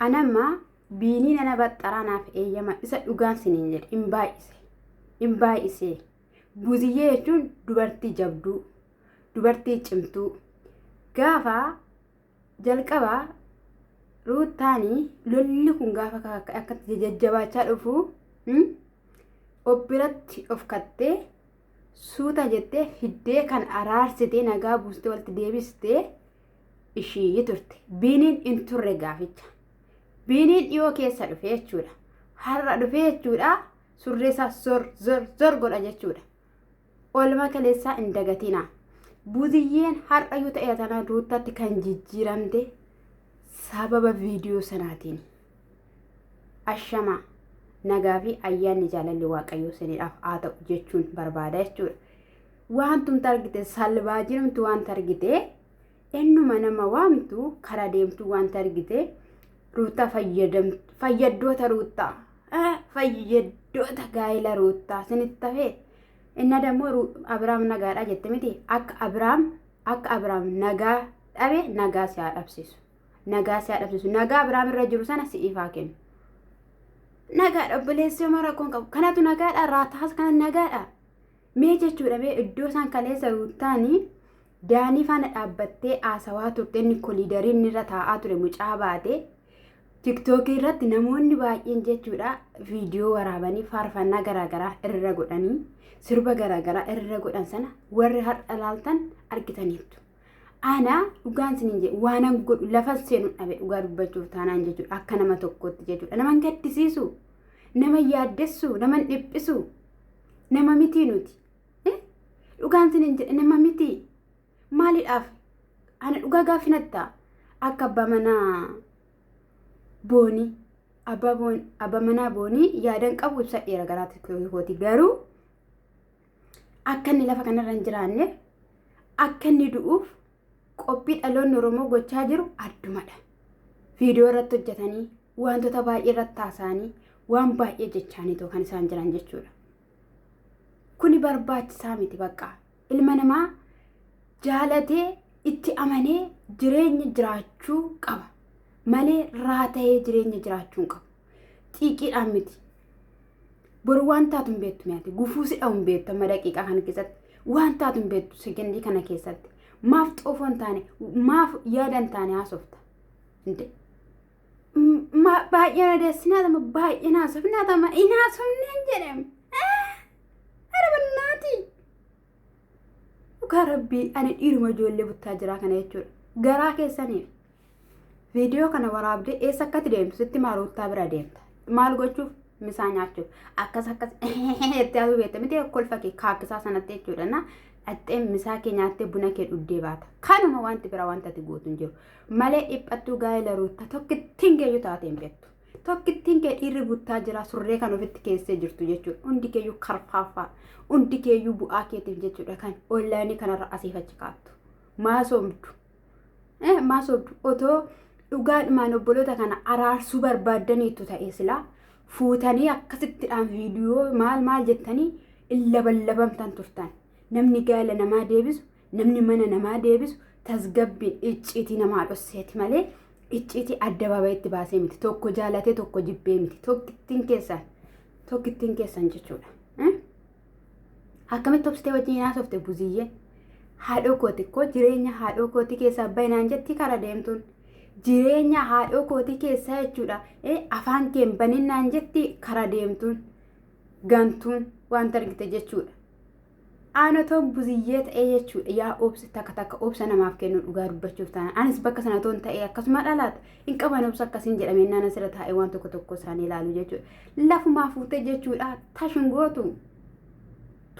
anamma biiniin ana baxxaraanaaf eeyyama isa dhugaan siniin jedhe hin baay'ise buziyyee jechuun dubartii jabduu dubartii cimtuu gaafa jalqabaa ruutaanii lolli kun gaafa akka jajjabaachaa dhufu obbiratti of kattee suuta jettee fiddee kan araarsitee nagaa buustee walitti deebistee ishii turte biiniin hin turre gaaficha biiniin dhiyoo keessa dhufe jechuudha har'a dhufe jechuudha surreessaa zor godha jechuudha olma kaleessaa hin dagatina buziyyeen har'ayyuu ta'e tanaa ruutaatti kan jijjiiramte sababa viidiyoo sanaatiin ashama nagaa fi ayyaanni jaalalli waaqayyoo saniidhaaf haa ta'u jechuun barbaada jechuudha waantumti argite salbaa jirumtu waanta argite ennuma nama waamtu karaa deemtu waanta argite ruutaa fayyaddoota ruutaa fayyaddoota gaa'ela ruutaa sinitti tafee inna dammoo Abrahaam nagaadha jette miti akka Abrahaam nagaa dhabe nagaa si haa dhabsiisu nagaa Abrahaam irra jiru sana si'iifaa kennu nagaa obboleessi mara kun qabu kanatu nagaadha raataas kana nagaadha mee jechuudha mee iddoo isaan kaleessa ruutaanii daanii faana dhaabbattee haasawaa turte inni koliidariin irra taa'aa ture mucaa baate tiktookii irratti namoonni baay'een jechuudha viidiyoo waraabanii faarfannaa garaagaraa irra godhanii sirba garaagaraa irra godhan sana warri har'a laaltan argitaniitu ana dhugaan sinin jedhe waanan godhu lafa seenu dhabe dhugaa dubbachuuf taanaan jechuudha akka nama tokkotti jechuudha nama gaddisiisu nama yaaddessu nama dhiphisu nama miti nuti dhugaan sinin jedhe nama miti maaliidhaaf ana dhugaa gaafinatta akka abbaa manaa boonii abbaa manaa boonii yaadan qabu ibsa dheera garaatti kooti garuu akka inni lafa kanarra hin jiraanne akka inni du'uuf qophii dhaloonni Oromoo gochaa jiru addumadha viidiyoo irratti hojjetanii wantoota baay'ee irratti haasa'anii waan baay'ee jechaanii kan isaan jiran jechuudha kuni barbaachisaa miti bakka ilma namaa jaalatee itti amanee jireenya jiraachuu qaba malee raata'ee jireenya jiraachuu qabu xiiqiidhaan miti boru waan taatu hin beektu mi'aati gufuu sidha hin beektu amma daqiiqaa kana keessatti waan taatu hin beektu sekendii kana keessatti maaf xoofoo hin taane maaf yaada hin taane haasofta inte baay'ee nadeessinaatama baay'ee naasofnaatama hin haasofne hin jedhame arabannaati dhugaa rabbii ani dhiiruma ijoollee buttaa jiraa kana jechuudha garaa keessaniif viidiyoo kana waraabdee eessa akkatti deemtu sitti maaruuttaa bira deemta maal gochuuf misaa nyaachuuf akkas itti haasuu beekta miti kolfa kee kaakkisaa sanatti jechuudha na dhattee misaa kee nyaattee buna kee dhuddee baata kanuma wanti bira wanta ati gootu hin jiru malee dhiphattuu gaa'ela ruutta tokkittiin keeyyuu taatee hin beektu tokkittiin kee dhiirri buttaa jira surree kan ofitti keessee jirtu jechuudha hundi keeyyuu karfaaffaa hundi keeyyuu bu'aa keetiif jechuudha kan onlaayinii kanarra asiifachi kaattu maasoomtu otoo dhugaadhumaan obboloota kana araarsuu barbaaddaniitu ta'ee silaa fuutanii akkasittidhaan viidiyoo maal jettanii illaballabamtan turtan namni gaa'ela namaa deebisu namni mana namaa deebisu tasgabbiin icciitii namaa dhosseeti malee icciitii addabaabayitti baasee miti tokko jaalatee tokko jibbee miti tokkittiin keessan jechuudha akkamitti obsitee wajjin haasofte buziyyee haadhoo kooti koo jireenya haadhoo kooti keessaa baay'inaan jetti kara deemtuun jireenya haadhoo kooti keessaa jechuudha afaan kee baninnaan jetti kara deemtuun gantuun wanta argite jechuudha aanatoon buziyyee ta'ee jechuudha yaa obsi takka obsa namaaf kennu dhugaa dubbachuuf taana anis bakka sanatoon ta'ee akkasuma dhalaata hin qaban obsa akkasiin jedhamee naan asirra taa'ee waan tokko isaanii ilaalu jechuudha lafumaa fuutee jechuudha tashingootu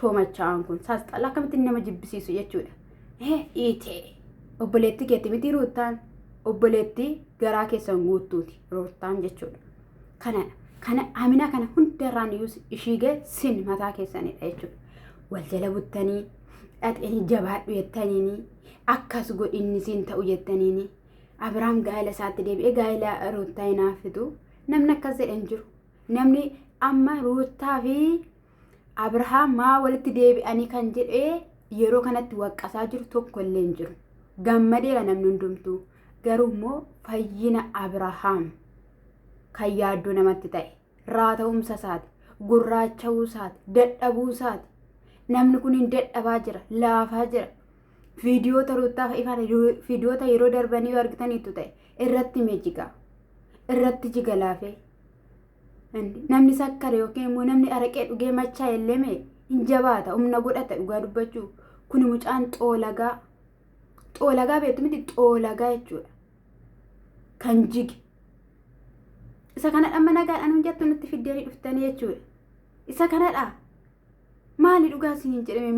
toomachaan kun saasxalaa akkamitti nama jibbisiisu jechuudha iitee obboleetti keetti miti ruuttaan obboleetti garaa keessan guutuuti ruuttaan jechuudha kana amina kana hundarraan iyyuu ishii ga'e sin mataa keessanidha jechuudha wal jala buttanii dhaxanii jabaadhu jettaniini akkas godhinni siin ta'u jettaniini Abrahaam gaa'ela isaatti deebi'ee gaa'ela ruuttaa hinaafitu namni akkas jedhan jiru namni amma ruuttaa fi Abrahaam maa walitti deebi'anii kan jedhee yeroo kanatti waqqasaa jiru tokko illee hin jiru gammadeera namni hundumtuu garuu immoo fayyina Abrahaam kan yaaddoo namatti ta'e raata'umsa isaati gurraacha'uu isaati dadhabuu isaati. Namni kun hin dadhabaa jira laafaa jira. Viidiyoota ruuttaaf ifaan viidiyoota yeroo darbanii argitaniitu ta'e irratti meejigaa irratti jigalaafee namni sakkare yookiin immoo namni araqee dhugee machaa ellemee hin jabaata humna godhata dhugaa dubbachuu. Kun mucaan xoolagaa beektu miti xoolagaa jechuudha kan jige isa kanadha mana nagaadhaan jettu nutti fiddanii dhuftanii jechuudha. Isa kanadha maali dhugaa siin hin jedhame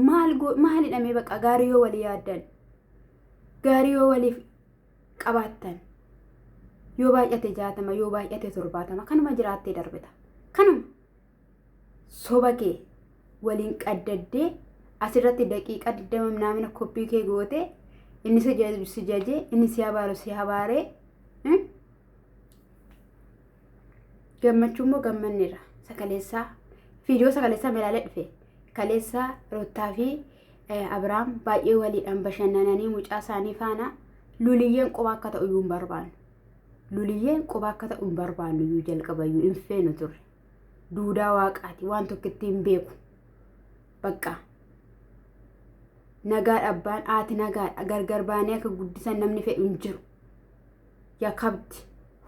maali dhamee baqa gaarii yoo walii yaaddan gaarii yoo waliif qabaattan yoo baay'ate 60 yoo baay'ate 70 kanuma jiraattee darbita. Kanuma soba kee waliin qaddaddee asirratti daqiiqa 20 ምናምን koppii kee goote inni si jajee inni si habaaree gammachuu immoo gammanneera. Sakaleessaa viidiyoo sakaleessaa melaalee dhufe kaleessaa Ruuttaa fi Abiraam baay'ee waliidhaan bashannananii mucaa isaanii faana luliyyeen qophaa akka ta'u iyyuu hin barbaannu. Luliyyeen qophaa akka ta'u hin barbaannu iyyuu jalqabayyuu hin feenu turre. Duudaa waaqaati waan tokko ittiin beeku. Bakka nagaa dhabbaan aati nagaa gargar baanee akka guddisan namni fedhu hin jiru. Yaa kabdi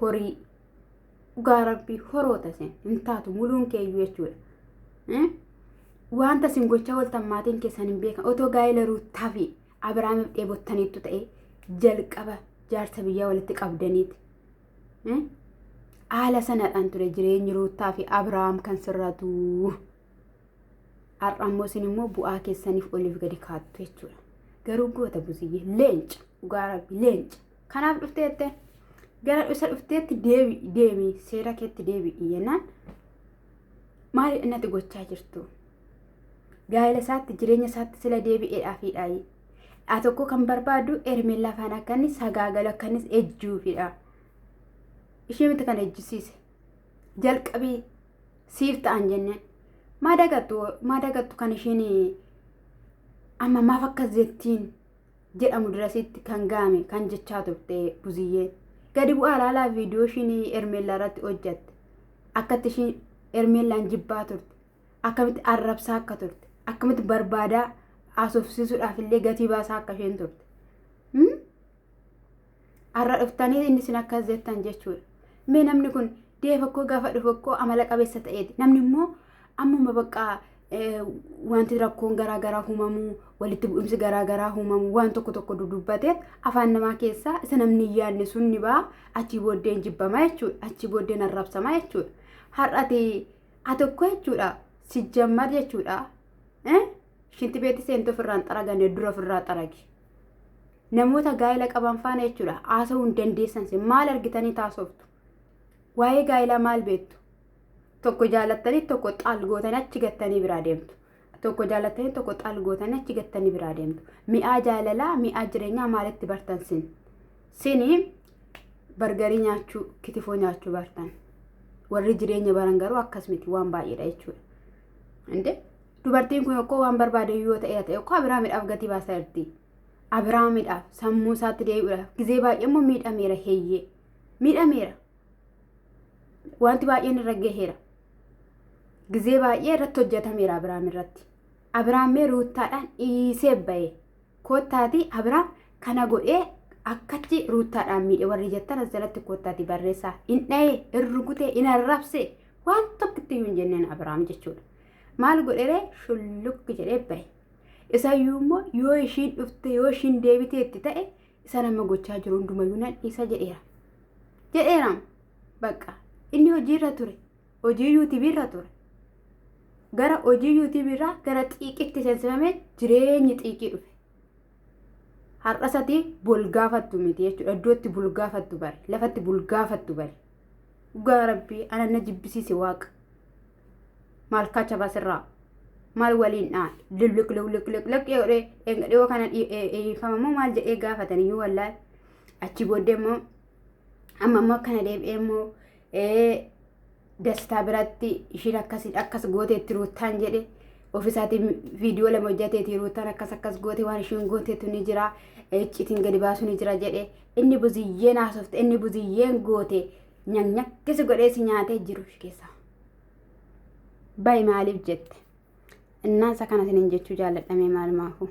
horii dhugaa rabbii horoota sen hin taatu muluun keeyyuu jechuudha. Wanta sin gochaa waltan maatiin keessan hin beekan otoo gaa'ela Ruuttaa fi Abiraamiif dheebottaniittu ta'e jalqaba jaarsa biyyaa walitti qabdaniiti. Haala sanadhaan ture jireenyi Ruuttaa fi Abiraam kan sirratu. Har'ammoo isin immoo bu'aa keessaniif oliif gadi kaattu jechuudha. Garuu goota buziyyee leenca dhugaa rabbii leenca. Kanaaf dhufteette gara isa dhufteetti deemi seera keetti deebi'i jennaan maali innati gochaa jirtu? Gaa'ela isaatti jireenya isaatti sila deebi'eedhaafiidhaayi. Tokko kan barbaadu Ermeen lafaan akkanni sagaagalu akkannis ejjuufidha. Ishee miti kan ejjisiise jalqabii siif ta'an jenneen maa dagattu kan isheen amma maaf akkas jettiin jedhamu dirasitti kan gaame kan jechaa turte buziyyeen. Gadi bu'aa laalaa viidiyoo isheen Ermeellaa irratti hojjette akkatti isheen Ermeellaan jibbaa turte akkamitti arrabsaa akka turte akkamitti barbaadaa haasofsiisuudhaaf illee gatii baasaa akka isheen turte. Har'a dhuftanii inni isin akkas jettan jechuudha. Mee namni kun deefakkoo gaafa dhufakkoo amala qabeessa ta'eeti. Namni immoo ammuma bakka wanti rakkoon garaagaraa uumamuu walitti bu'umsi garaagaraa uumamuu waan tokko dudubbatee afaan namaa keessaa isa namni yaadne sun ni ba'a achii booddeen jibbamaa jechuudha. Achii booddeen arrabsamaa jechuudha. Har'ati tokko jechuudha si jammar jechuudha. Shinti beetti seentu ofirraan xaraganne dura ofirraa xaragi. Namoota gaa'ela qaban faana jechuudha haasa'uu hin dandeessan maal argitanii taasoftu? Waa'ee gaa'elaa maal beektu? Tokko jaalattanii tokko xaal gootanii achi gattanii biraa deemtu. Tokko jaalattanii tokko xaal gootanii achi gattanii biraa deemtu. Mi'aa jaalalaa mi'aa jireenyaa maalitti bartan sin? Sini bargarii nyaachuu kitifoo nyaachuu bartan. Warri jireenya baran garuu akkas miti waan baay'eedha jechuudha. Inde dubartiin kun yokkoo waan barbaade yoo ta'e yokkoo Abiraamidhaaf gatii baasaa jirti. Abiraamidhaaf sammuu isaatti deebi'uudhaaf gizee baay'ee immoo miidhameera heeyyee miidhameera. Wanti baay'een irra gaheera. Gizee baay'ee irratti hojjetameera Abiraam irratti. Abiraamee Ruuttaadhaan dhiisee ba'e. Koottaati Abiraam kana godhee akkatti Ruuttaadhaan miidhe warri jettan as jalatti koottaati barreessaa. Hin dha'ee, hin rukutee, hin arrabsee waan tokkotti iyyuu hin jenneen Abiraam jechuudha. Maal godheree shullukki jedhee ba'e. Isayyuu immoo yoo ishiin dhufte yoo ishiin deebiteetti ta'e isa nama gochaa jiru hundumayyuu nan dhiisa jedheera. Jedheeraam bakka inni hojiirra ture. Hojii yuutiibiirra ture. Gara hojii yuutiibiirraa gara xiiqitti seensifamee jireenyi xiiqii dhufe. Har'asati bulgaafattu miti jechuudha. Iddootti bulgaafattu bare. Lafatti bulgaafattu bare. Dhugaa rabbii ananna jibbisiise waaqa. Maal kacha basirraa? Maal waliin dhaan? Luk yoo kana dhiifamamoo maal jedhee gaafatan iyyuu wallahi. Achi booddee immoo amma immoo kana deebi'ee immoo dastaa biratti ishiin akkas gooteetti Ruuttaan jedhe ofisaatiin viidiyoo lama hojjateeti Ruuttaan akkas goote waan ishiin gooteetu ni jira icciitiin gadi baasu ni jira jedhe inni buziyyeen haasofte inni buziyyeen goote nyakkisi godhee si nyaatee jiru keessa bayi maaliif jette innaan isa kana sinin jechuu jaalladhamee maalumaafu